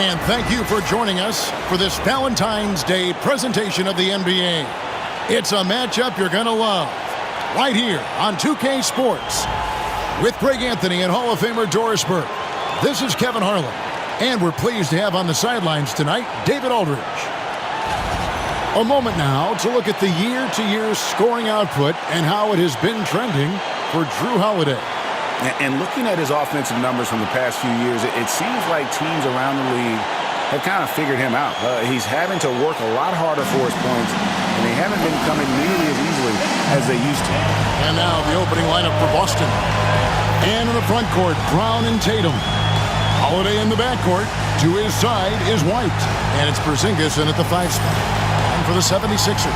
And thank you for joining us for this Valentine's Day presentation of the NBA. It's a matchup you're going to love right here on 2K Sports. With Greg Anthony and Hall of Famer Doris Burke, this is Kevin Harlan. And we're pleased to have on the sidelines tonight David Aldridge. A moment now to look at the year-to-year scoring output and how it has been trending for Jrue Holiday. And looking at his offensive numbers from the past few years, it seems like teams around the league have kind of figured him out. He's having to work a lot harder for his points, and they haven't been coming nearly as easily as they used to. And now the opening lineup for Boston. And in the front court, Brown and Tatum. Holiday in the backcourt. To his side is White. And it's Porzingis in at the 5 spot. And for the 76ers,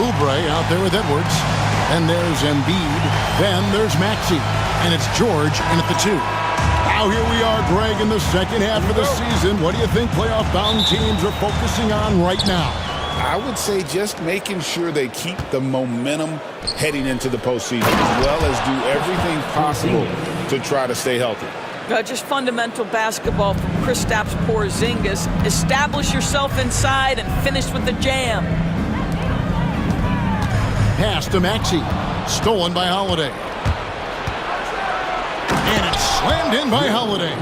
Oubre out there with Edwards. And there's Embiid. Then there's Maxey. And it's George in at the 2. Now here we are, Greg, in the second half of the season. What do you think playoff-bound teams are focusing on right now? I would say just making sure they keep the momentum heading into the postseason, as well as do everything possible to try to stay healthy. Just fundamental basketball from Kristaps Porzingis. Establish yourself inside and finish with the jam. Pass to Maxey. Stolen by Holiday. And it's slammed in by Holiday.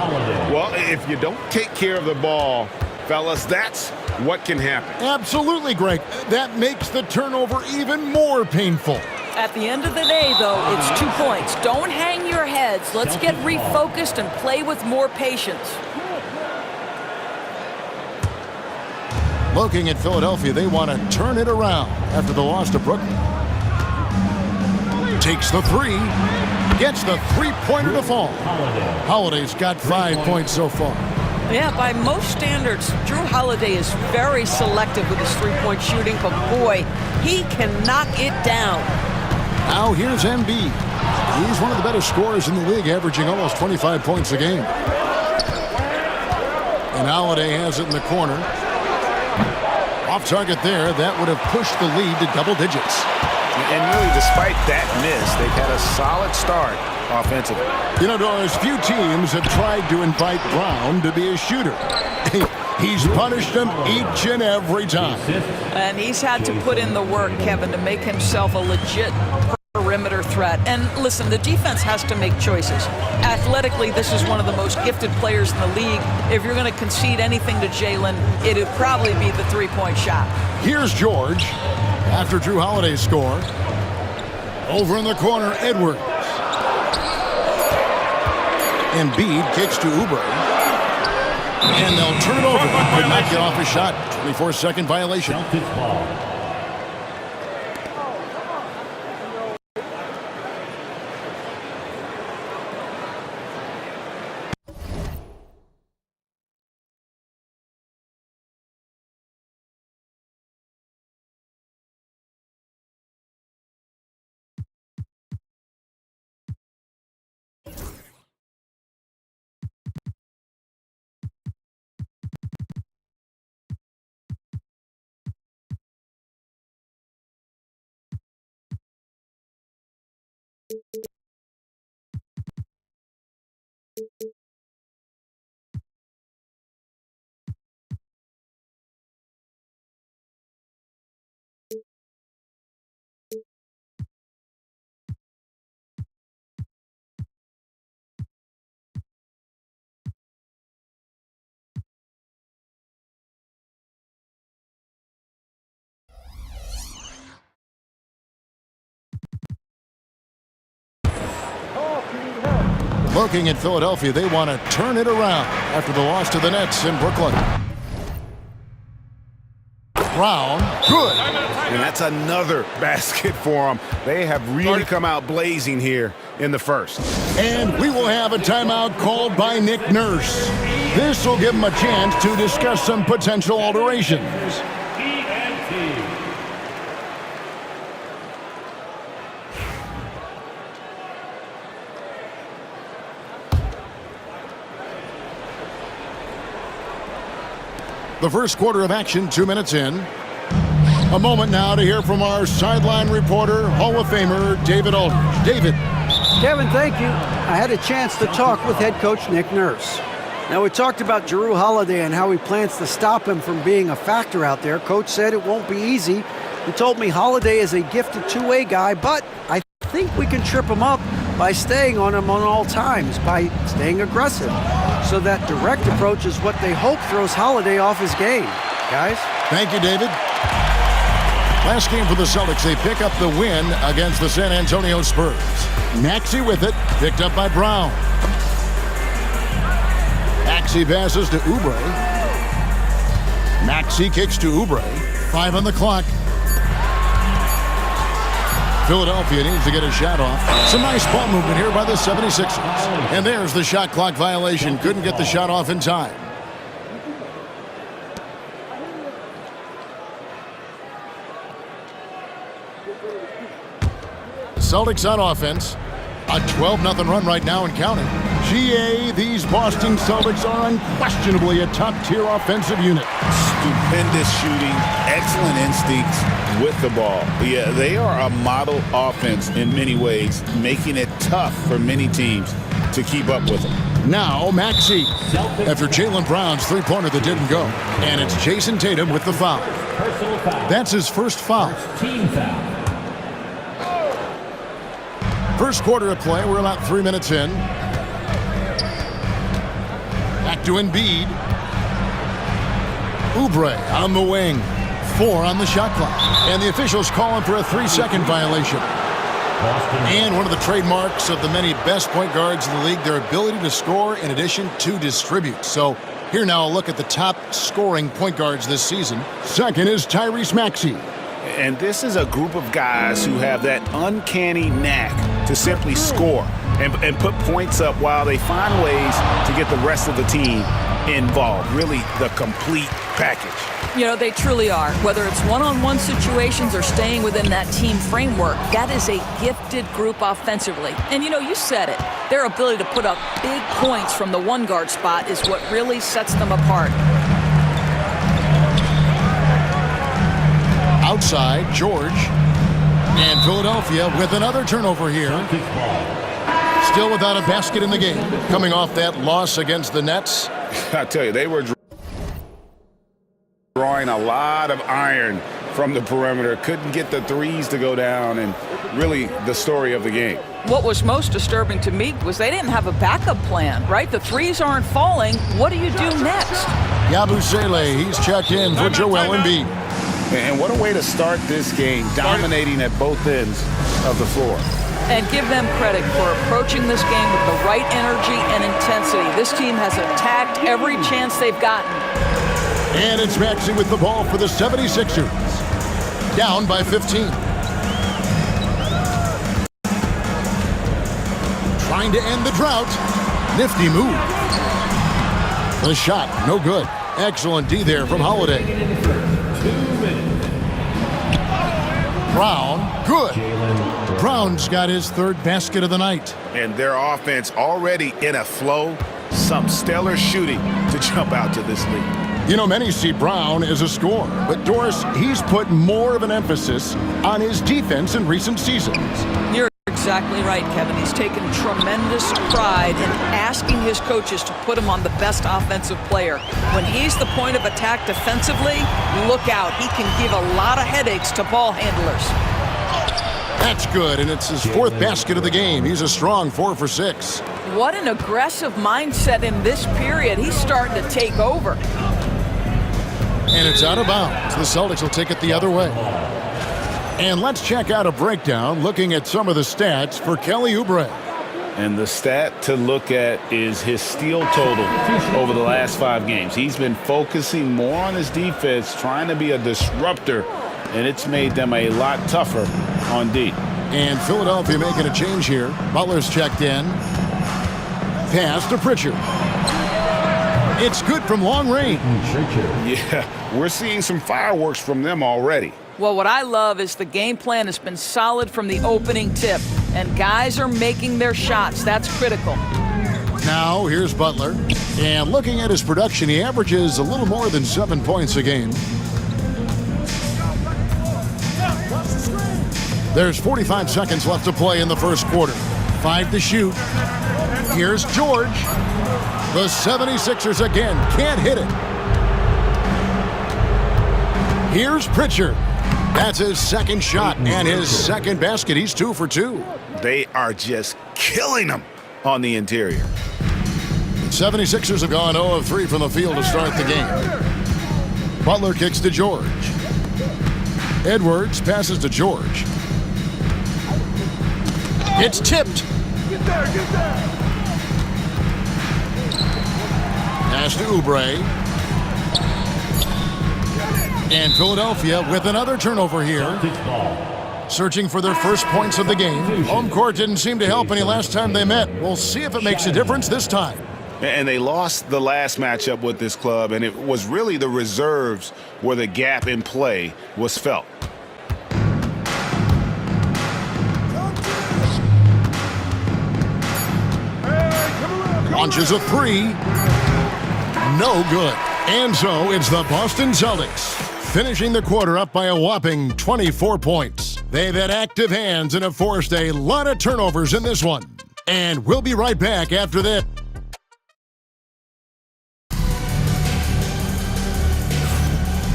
Well, if you don't take care of the ball, fellas, that's what can happen. Absolutely, Greg. That makes the turnover even more painful. At the end of the day, though, it's 2 points. Don't hang your heads. Let's get refocused and play with more patience. Looking at Philadelphia, they want to turn it around after the loss to Brooklyn. Takes the 3. Gets the three-pointer to fall. Holiday's got 5 points so far. Yeah, by most standards, Jrue Holiday is very selective with his three-point shooting, but boy, he can knock it down. Now here's Embiid. He's one of the better scorers in the league, averaging almost 25 points a game. And Holiday has it in the corner. Off target there, that would have pushed the lead to double digits. And really, despite that miss, they've had a solid start offensively. You know, Doris, few teams have tried to invite Brown to be a shooter. He's punished them each and every time. And he's had to put in the work, Kevin, to make himself a legit perimeter threat. And listen, the defense has to make choices. Athletically, this is one of the most gifted players in the league. If you're going to concede anything to Jalen, it would probably be the three-point shot. Here's George after Jrue Holiday's score. Over in the corner, Edwards. Embiid kicks to Oubre. And they'll turn it over. Could not get off his shot. 24-second violation. Looking at Philadelphia, they want to turn it around after the loss to the Nets in Brooklyn. Brown, good. And that's another basket for them. They have really come out blazing here in the first. And we will have a timeout called by Nick Nurse. This will give him a chance to discuss some potential alterations. The first quarter of action, 2 minutes in. A moment now to hear from our sideline reporter, Hall of Famer David Aldridge. David. Kevin, thank you. I had a chance to talk with head coach Nick Nurse. Now, we talked about Jrue Holiday and how he plans to stop him from being a factor out there. Coach said it won't be easy. He told me Holiday is a gifted two-way guy, but I think we can trip him up by staying on him on all times, by staying aggressive. So that direct approach is what they hope throws Holiday off his game. Guys? Thank you, David. Last game for the Celtics, they pick up the win against the San Antonio Spurs. Maxey with it, picked up by Brown. Maxey passes to Oubre. Maxey kicks to Oubre. 5 on the clock. Philadelphia needs to get a shot off. Some nice ball movement here by the 76ers. And there's the shot clock violation. Couldn't get the shot off in time. Celtics on offense. A 12-0 run right now and counting. GA, these Boston Celtics are unquestionably a top-tier offensive unit. Stupendous shooting, excellent instincts with the ball. Yeah, they are a model offense in many ways, making it tough for many teams to keep up with them. Now Maxey after Jaylen Brown's three-pointer that didn't go. And it's Jason Tatum with the foul. That's his first foul. Team foul. First quarter of play, we're about 3 minutes in. Back to Embiid. Oubre on the wing. 4 on the shot clock. And the officials calling for a 3-second violation. And one of the trademarks of the many best point guards in the league, their ability to score in addition to distribute. So here now a look at the top scoring point guards this season. Second is Tyrese Maxey. And this is a group of guys who have that uncanny knack to simply score and put points up while they find ways to get the rest of the team involved. Really the complete package. You know, they truly are. Whether it's one-on-one situations or staying within that team framework, that is a gifted group offensively. And, you know, you said it. Their ability to put up big points from the one-guard spot is what really sets them apart. Outside, George. And Philadelphia with another turnover here. Still without a basket in the game. Coming off that loss against the Nets. I tell you, they were drawing a lot of iron from the perimeter. Couldn't get the threes to go down, and really the story of the game. What was most disturbing to me was they didn't have a backup plan, right? The threes aren't falling. What do you do next? Yabusele, he's checked in for Joel Embiid. And what a way to start this game, dominating at both ends of the floor. And give them credit for approaching this game with the right energy and intensity. This team has attacked every chance they've gotten. And it's Maxey with the ball for the 76ers. Down by 15. Trying to end the drought. Nifty move. The shot, no good. Excellent D there from Holiday. Brown, good. Brown's got his third basket of the night. And their offense already in a flow. Some stellar shooting to jump out to this lead. You know, many see Brown as a scorer, but Doris, he's put more of an emphasis on his defense in recent seasons. You're exactly right, Kevin. He's taken tremendous pride in asking his coaches to put him on the best offensive player. When he's the point of attack defensively, look out. He can give a lot of headaches to ball handlers. That's good, and it's his fourth basket of the game. He's a strong 4 for 6. What an aggressive mindset in this period. He's starting to take over. And it's out of bounds. The Celtics will take it the other way. And let's check out a breakdown looking at some of the stats for Kelly Oubre. And the stat to look at is his steal total over the last 5 games. He's been focusing more on his defense, trying to be a disruptor, and it's made them a lot tougher on D. And Philadelphia making a change here. Butler's checked in. Pass to Pritchard. It's good from long range. Yeah, we're seeing some fireworks from them already. Well, what I love is the game plan has been solid from the opening tip, and guys are making their shots. That's critical. Now, here's Butler. And looking at his production, he averages a little more than 7 points a game. There's 45 seconds left to play in the first quarter. 5 to shoot. Here's George. The 76ers again can't hit it. Here's Pritchard. That's his second shot and his second basket. He's 2 for 2. They are just killing them on the interior. The 76ers have gone 0 of 3 from the field to start the game. Butler kicks to George. Edwards passes to George. It's tipped. Get there. Pass to Oubre. And Philadelphia with another turnover here. Searching for their first points of the game. Home court didn't seem to help any last time they met. We'll see if it makes a difference this time. And they lost the last matchup with this club, and it was really the reserves where the gap in play was felt. Launches a 3. No good. And so it's the Boston Celtics, finishing the quarter up by a whopping 24 points. They've had active hands and have forced a lot of turnovers in this one. And we'll be right back after this.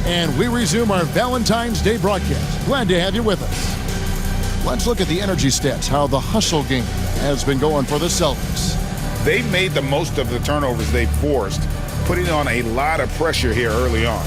And we resume our Valentine's Day broadcast. Glad to have you with us. Let's look at the energy stats, how the hustle game has been going for the Celtics. They've made the most of the turnovers they've forced, putting on a lot of pressure here early on.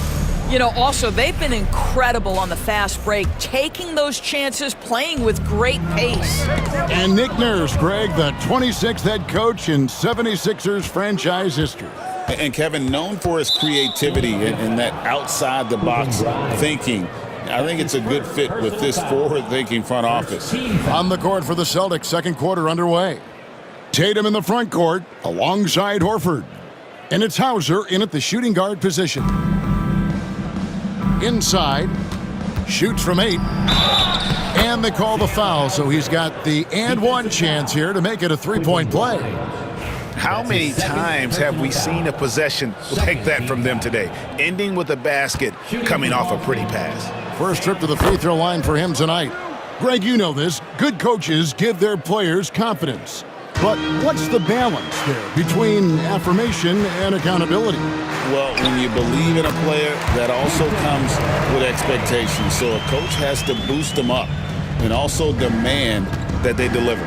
You know, also, they've been incredible on the fast break, taking those chances, playing with great pace. And Nick Nurse, Greg, the 26th head coach in 76ers franchise history. And Kevin, known for his creativity and that outside-the-box thinking, I think it's a good fit with this forward-thinking front office. On the court for the Celtics, second quarter underway. Tatum in the front court alongside Horford. And it's Hauser in at the shooting guard position. Inside, shoots from 8. And they call the foul, so he's got the and one chance here to make it a three-point play. How many times have we seen a possession like that from them today, ending with a basket coming off a pretty pass? First trip to the free throw line for him tonight. Greg, you know this. Good coaches give their players confidence. But what's the balance there between affirmation and accountability? Well, when you believe in a player, that also comes with expectations. So a coach has to boost them up and also demand that they deliver.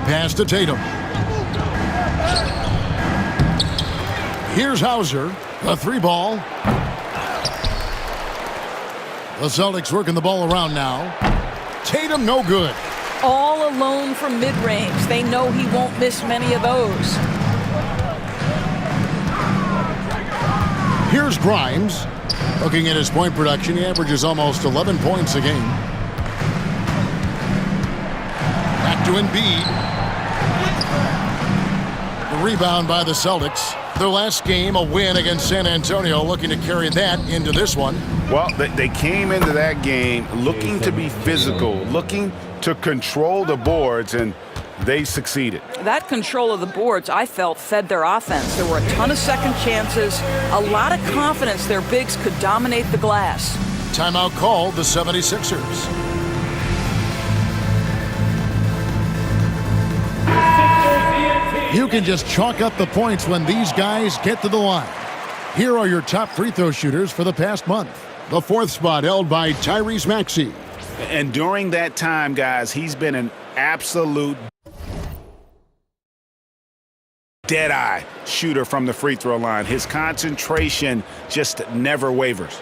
Pass to Tatum. Here's Hauser, the 3-ball. The Celtics working the ball around now. Tatum no good. All alone from mid-range. They know he won't miss many of those. Here's Grimes. Looking at his point production, he averages almost 11 points a game. Back to Embiid. The rebound by the Celtics. Their last game, a win against San Antonio, looking to carry that into this one. Well, they came into that game looking to be physical, looking to control the boards, and they succeeded. That control of the boards, I felt, fed their offense. There were a ton of second chances, a lot of confidence their bigs could dominate the glass. Timeout called the 76ers. You can just chalk up the points when these guys get to the line. Here are your top free throw shooters for the past month. The 4th spot held by Tyrese Maxey. And during that time, guys, he's been an absolute dead-eye shooter from the free throw line. His concentration just never wavers.